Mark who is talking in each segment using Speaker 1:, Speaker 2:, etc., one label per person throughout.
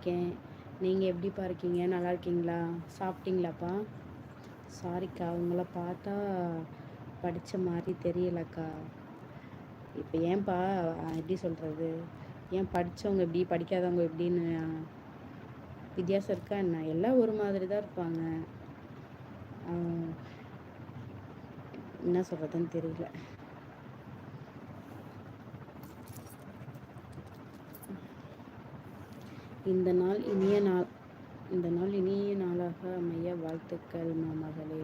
Speaker 1: இருக்கேன். நீங்கள் எப்படிப்பா இருக்கீங்க? நல்லா இருக்கீங்களா? சாப்பிட்டீங்களாப்பா? சாரிக்கா, உங்களை பார்த்தா படித்த மாதிரி தெரியலக்கா. இப்போ ஏன்பா எப்படி சொல்கிறது, ஏன் படித்தவங்க எப்படி படிக்காதவங்க எப்படின்னு வித்தியாசம் இருக்கா என்ன? எல்லாம் ஒரு மாதிரி தான் இருப்பாங்க. என்ன சொல்கிறதுன்னு தெரியல. இந்த நாள் இனிய நாளாக அமைய வாழ்த்துக்கள் மகளே.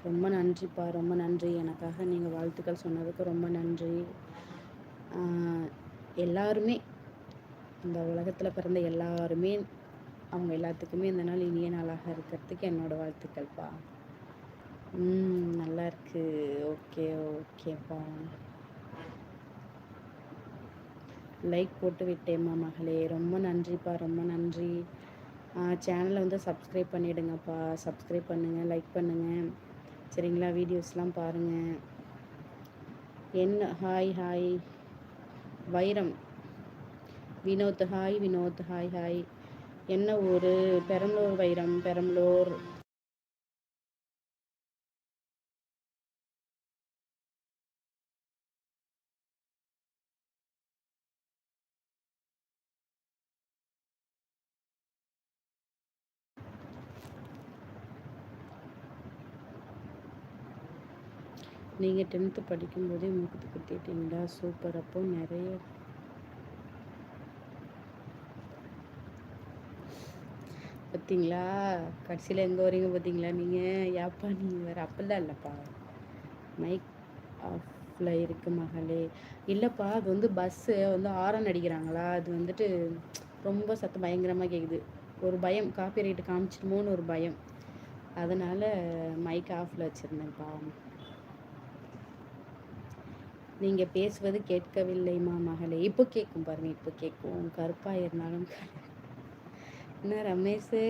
Speaker 1: ரொம்ப நன்றிப்பா, ரொம்ப நன்றி. எனக்காக நீங்கள் வாழ்த்துக்கள் சொன்னதுக்கு ரொம்ப நன்றி. எல்லாருமே, இந்த உலகத்தில் பிறந்த எல்லாருமே, அவங்க எல்லாத்துக்குமே இந்த நாள் இனிய நாளாக இருக்கிறதுக்கு என்னோடய வாழ்த்துக்கள்ப்பா. நல்லா இருக்கு. ஓகேப்பா. லைக் போட்டு விட்டேம்மா மகளே. ரொம்ப நன்றிப்பா, ரொம்ப நன்றி. சேனலை வந்து சப்ஸ்கிரைப் பண்ணிவிடுங்கப்பா. சப்ஸ்கிரைப் பண்ணுங்கள், லைக் பண்ணுங்கள், சரிங்களா? வீடியோஸ்லாம் பாருங்கள். என்ன ஹாய் வைரம் வினோத். ஹாய் வினோத். ஹாய். என்ன ஊர்? பெரம்பலூர் வைரம், பெரம்பலூர். நீங்கள் 10th படிக்கும்போதே மூக்குத்து குத்திட்டீங்களா? சூப்பர். அப்போ நிறைய பார்த்தீங்களா? கடைசியில் எங்கே வரீங்க பார்த்தீங்களா? நீங்கள் யாப்பா, நீங்கள் வேறு அப்பெல்லாம் இல்லைப்பா. மைக் ஆஃபில் இருக்கு மகளே. இல்லைப்பா, அது வந்து பஸ்ஸு வந்து ஆரன் அடிக்கிறாங்களா, அது வந்துட்டு ரொம்ப சத்தம் பயங்கரமாக கேட்குது. ஒரு பயம், காப்பி ரைட்டு காமிச்சிருமோன்னு ஒரு பயம், அதனால் மைக் ஆஃபில் வச்சுருந்தேன்ப்பா. நீங்கள் பேசுவது கேட்கவில்லைம்மா மகளே. இப்போ கேட்கும் பாருங்கள், இப்போ கேட்கும். கருப்பாக இருந்தாலும் என்ன ரமேஷு?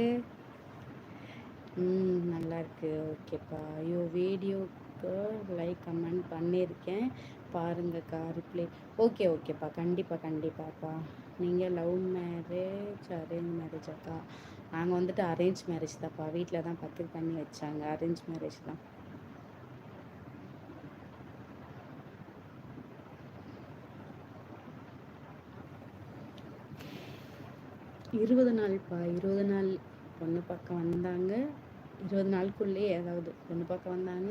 Speaker 1: நல்லா இருக்கு. ஓகேப்பா. ஐயோ, வீடியோக்கு லைக் கமெண்ட் பண்ணியிருக்கேன் பாருங்கக்கா, ரிப்ளை. ஓகேப்பா, கண்டிப்பாப்பா. நீங்கள் லவ் மேரேஜ் அரேஞ்ச் மேரேஜாக்கா? நாங்கள் வந்துட்டு அரேஞ்ச் மேரேஜ் தான்ப்பா. வீட்டில் தான் பண்ணி வச்சாங்க. அரேஞ்ச் மேரேஜ் தான். இருபது நாள் பொண்ணு பக்கம் வந்தாங்க. 20 நாளுக்குள்ளேயே, அதாவது பொண்ணு பார்க்க வந்தாங்க,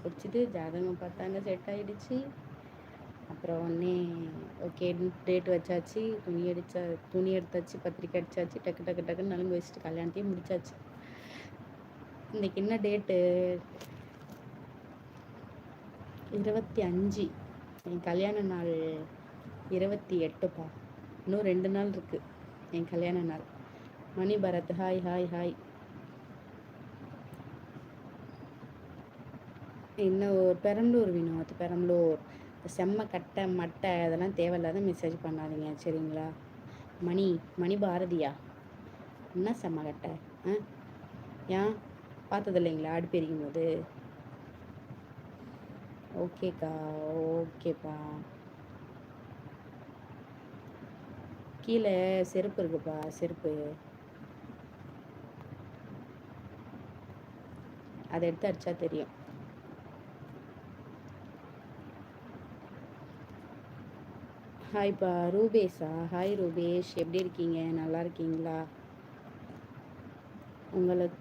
Speaker 1: பிடிச்சிட்டு ஜாதகம் பார்த்தாங்க, செட் ஆகிடுச்சு. அப்புறம் உடனே ஓகே டேட் வச்சாச்சு, துணி எடுத்தாச்சு, பத்திரிக்கை அடித்தாச்சு, டக்குன்னு நலுங்கு வச்சுட்டு கல்யாணத்தையும் முடிச்சாச்சு. இன்றைக்கி என்ன டேட்டு? 25. என் கல்யாண நாள் 28ப்பா. இன்னும் 2 நாள் இருக்குது என் கல்யாண நாள். மணி பரத். ஹாய். இன்னும் பெரம்பலூர் வினோத், பெரம்பலூர். செம்ம கட்டை மட்டை அதெல்லாம் தேவையில்லாத மெசேஜ் பண்ணாதீங்க, சரிங்களா? மணி பாரதியா? என்ன செம்ம கட்டை? ஏன் பார்த்தது இல்லைங்களா அடுப்பு எரிக்கும் போது? ஓகேப்பா. கீழே செருப்பு இருக்குப்பா, செருப்பு, அதை எடுத்து அடிச்சா தெரியும். ஹாய்ப்பா. ரூபேஷா? ஹாய் ரூபேஷ், எப்படி இருக்கீங்க? நல்லா இருக்கீங்களா? உங்களுக்கு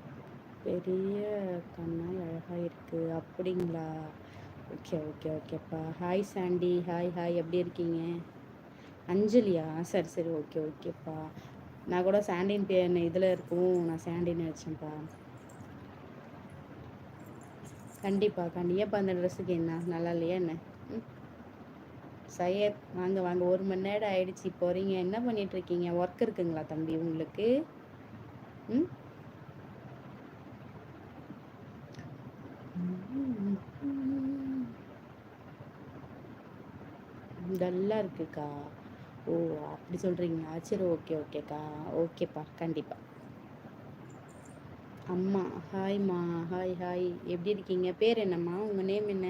Speaker 1: பெரிய கண்ணாய் அழகாக இருக்குது, அப்படிங்களா? ஓகேப்பா. ஹாய் சாண்டி. ஹாய், எப்படி இருக்கீங்க? அஞ்சலியா? சரி, ஓகேப்பா. நான் கூட சாண்டின் பேர் இதில் இருக்கும், நான் சாண்டின்னு நினச்சேன்ப்பா. கண்டிப்பா. ஏன்ப்பா அந்த ட்ரெஸ்ஸுக்கு என்ன நல்லா இல்லையா என்ன? சையத், வாங்க 1 மணி நேரம் ஆயிடுச்சு, போகிறீங்க. என்ன பண்ணிகிட்ருக்கீங்க? ஒர்க் இருக்குங்களா தம்பி உங்களுக்கு? நல்லா இருக்குக்கா. ஓ, அப்படி சொல்கிறீங்களா? சரி, ஓகேக்கா. ஓகேப்பா, கண்டிப்பாக. அம்மா ஹாய்மா. ஹாய். எப்படி இருக்கீங்க? பேர் என்னம்மா? உங்கள் நேம் என்ன?